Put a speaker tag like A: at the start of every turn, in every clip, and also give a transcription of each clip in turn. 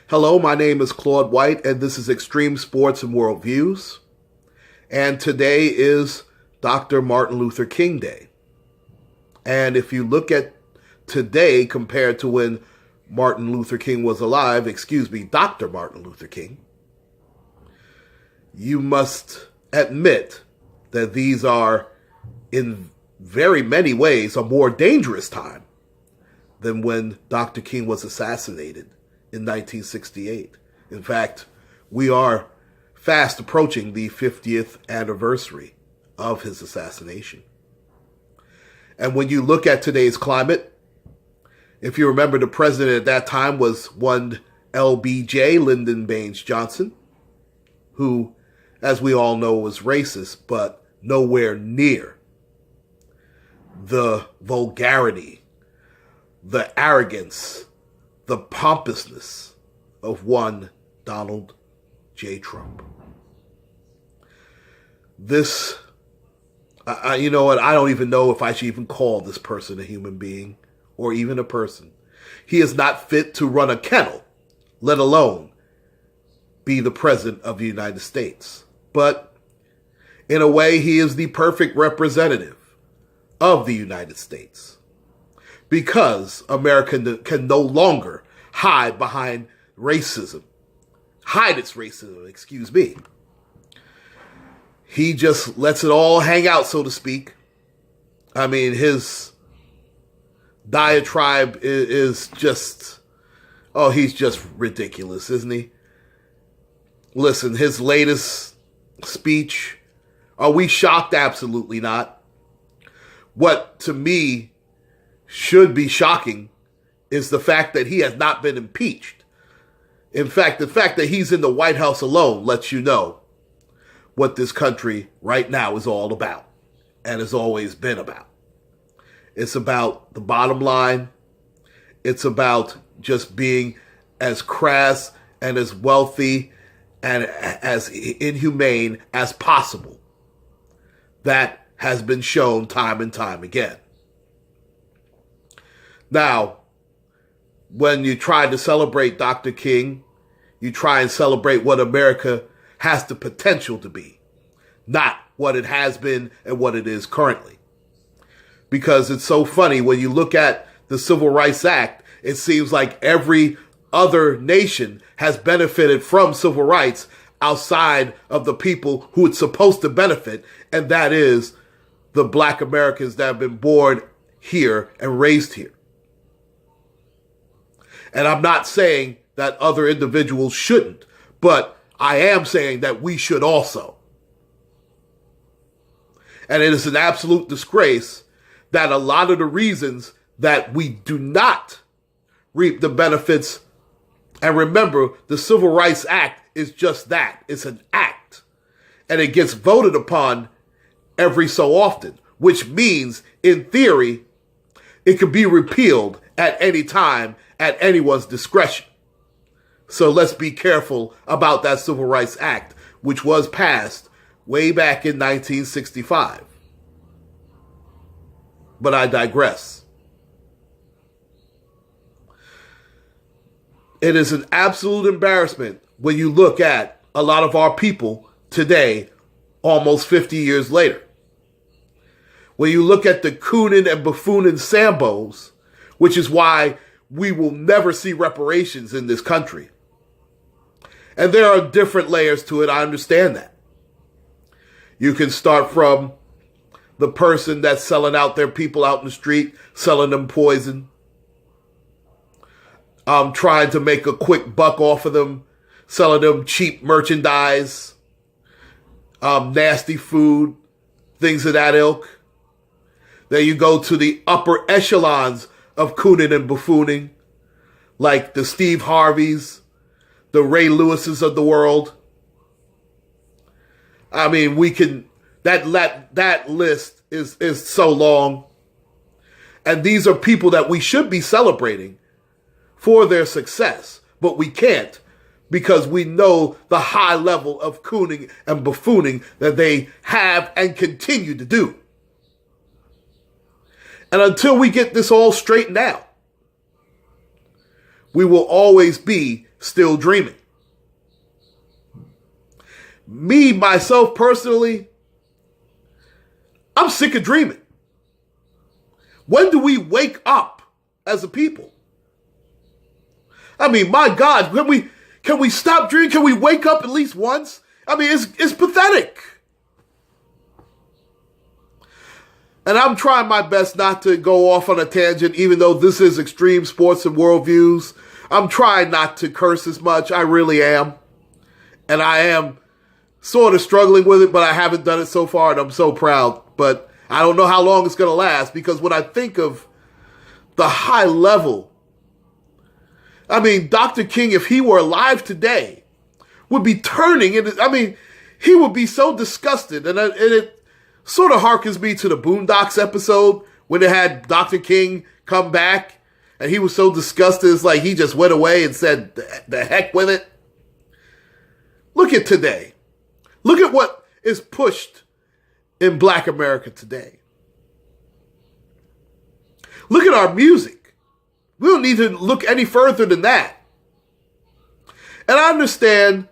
A: Hello, my name is Claude White, and this is Extreme Sports and Worldviews. And today is Dr. Martin Luther King Day. And if you look at today compared to when Martin Luther King was alive, Dr. Martin Luther King, you must admit that these are, in very many ways, a more dangerous time than when Dr. King was assassinated in 1968. In fact, we are fast approaching the 50th anniversary of his assassination. And when you look at today's climate, if you remember, the president at that time was one LBJ, Lyndon Baines Johnson, who, as we all know, was racist, but nowhere near the vulgarity, the arrogance, the pompousness of one Donald J. Trump. This, you know what, I don't even know if I should even call this person a human being or even a person. He is not fit to run a kennel, let alone be the president of the United States. But in a way, he is the perfect representative of the United States, because America can no longer hide its racism, He just lets it all hang out, so to speak. I mean, his diatribe is just, he's just ridiculous, isn't he? Listen, his latest speech, are we shocked? Absolutely not. What, to me, should be shocking is the fact that he has not been impeached. In fact, the fact that he's in the White House alone lets you know what this country right now is all about and has always been about. It's about the bottom line. It's about just being as crass and as wealthy and as inhumane as possible. That has been shown time and time again. Now, when you try to celebrate Dr. King, you try and celebrate what America has the potential to be, not what it has been and what it is currently. Because it's so funny, when you look at the Civil Rights Act, it seems like every other nation has benefited from civil rights outside of the people who it's supposed to benefit, and that is the Black Americans that have been born here and raised here. And I'm not saying that other individuals shouldn't, but I am saying that we should also. And it is an absolute disgrace that a lot of the reasons that we do not reap the benefits, and remember, the Civil Rights Act is just that. It's an act. And it gets voted upon every so often, which means, in theory, it could be repealed at any time, at anyone's discretion. So let's be careful about that Civil Rights Act, which was passed way back in 1965. But I digress. It is an absolute embarrassment when you look at a lot of our people today, almost 50 years later. When you look at the cooning and buffooning Sambos, which is why we will never see reparations in this country. And there are different layers to it, I understand that. You can start from the person that's selling out their people out in the street, selling them poison, trying to make a quick buck off of them, selling them cheap merchandise, nasty food, things of that ilk. Then you go to the upper echelons of cooning and buffooning, like the Steve Harveys, the Ray Lewises of the world. I mean, that list is so long. And these are people that we should be celebrating for their success, but we can't, because we know the high level of cooning and buffooning that they have and continue to do. And until we get this all straightened out, we will always be still dreaming. Me, myself, personally, I'm sick of dreaming. When do we wake up as a people? I mean, my God, can we stop dreaming? Can we wake up at least once? I mean, it's pathetic. And I'm trying my best not to go off on a tangent, even though this is Extreme Sports and Worldviews. I'm trying not to curse as much. I really am. And I am sort of struggling with it, but I haven't done it so far, and I'm so proud. But I don't know how long it's going to last, because when I think of the high level, I mean, Dr. King, if he were alive today, would be turning. He would be so disgusted. And it sort of harkens me to the Boondocks episode when they had Dr. King come back, and he was so disgusted. It's like he just went away and said, the heck with it. Look at today. Look at what is pushed in Black America today. Look at our music. We don't need to look any further than that. And I understand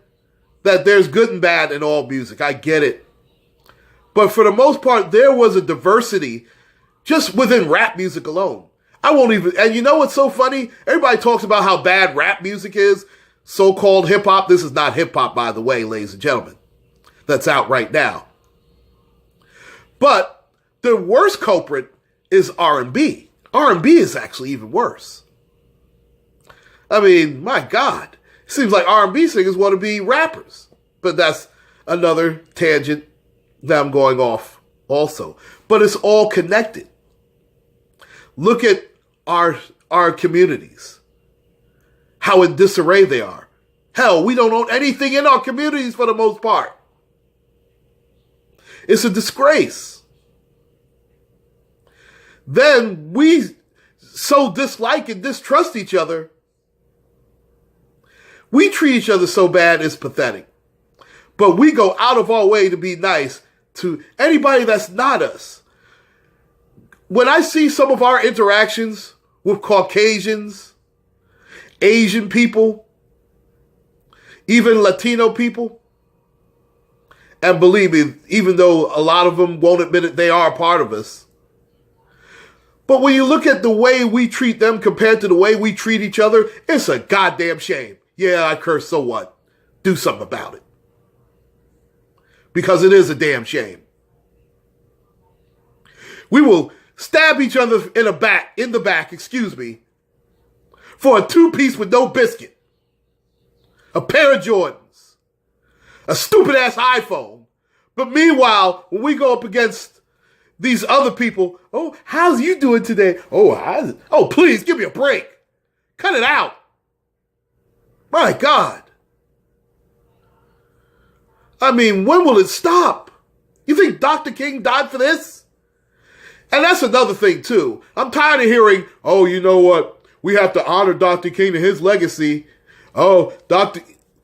A: that there's good and bad in all music. I get it. But for the most part, there was a diversity just within rap music alone. And you know what's so funny? Everybody talks about how bad rap music is, so-called hip-hop. This is not hip-hop, by the way, ladies and gentlemen. That's out right now. But the worst culprit is R&B. R&B is actually even worse. I mean, my God. It seems like R&B singers want to be rappers. But that's another tangent that I'm going off also. But it's all connected. Look at our communities. How in disarray they are. Hell, we don't own anything in our communities for the most part. It's a disgrace. Then we so dislike and distrust each other. We treat each other so bad, it's pathetic. But we go out of our way to be nice to anybody that's not us. When I see some of our interactions with Caucasians, Asian people, even Latino people, and believe me, even though a lot of them won't admit it, they are a part of us. But when you look at the way we treat them compared to the way we treat each other, it's a goddamn shame. Yeah, I curse, so what? Do something about it. Because it is a damn shame. We will stab each other in the back, for a two-piece with no biscuit. A pair of Jordans. A stupid-ass iPhone. But meanwhile, when we go up against these other people, oh, how's you doing today? Oh, please, give me a break. Cut it out. My God. I mean, when will it stop? You think Dr. King died for this? And that's another thing, too. I'm tired of hearing, oh, you know what? We have to honor Dr. King and his legacy. Oh,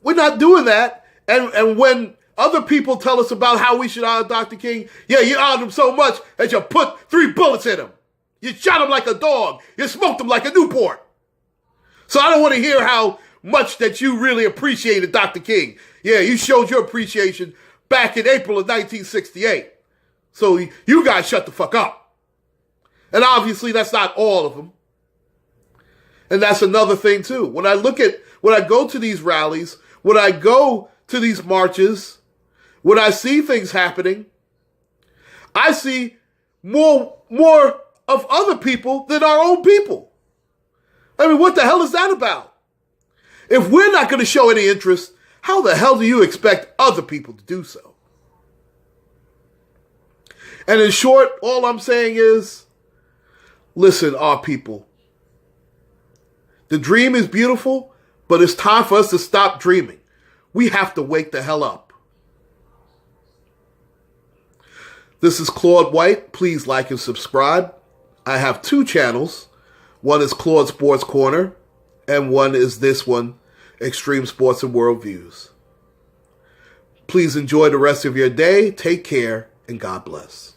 A: we're not doing that. And when other people tell us about how we should honor Dr. King, yeah, you honored him so much that you put 3 bullets in him. You shot him like a dog. You smoked him like a Newport. So I don't want to hear how much that you really appreciated Dr. King. Yeah, you showed your appreciation back in April of 1968. So you guys shut the fuck up. And obviously that's not all of them. And that's another thing too. When I go to these rallies, when I go to these marches, when I see things happening, I see more of other people than our own people. I mean, what the hell is that about? If we're not going to show any interest, how the hell do you expect other people to do so? And in short, all I'm saying is, listen, our people. The dream is beautiful, but it's time for us to stop dreaming. We have to wake the hell up. This is Claude White. Please like and subscribe. I have 2 channels. One is Claude Sports Corner, and one is this one, Extreme Sports and Worldviews. Please enjoy the rest of your day. Take care, and God bless.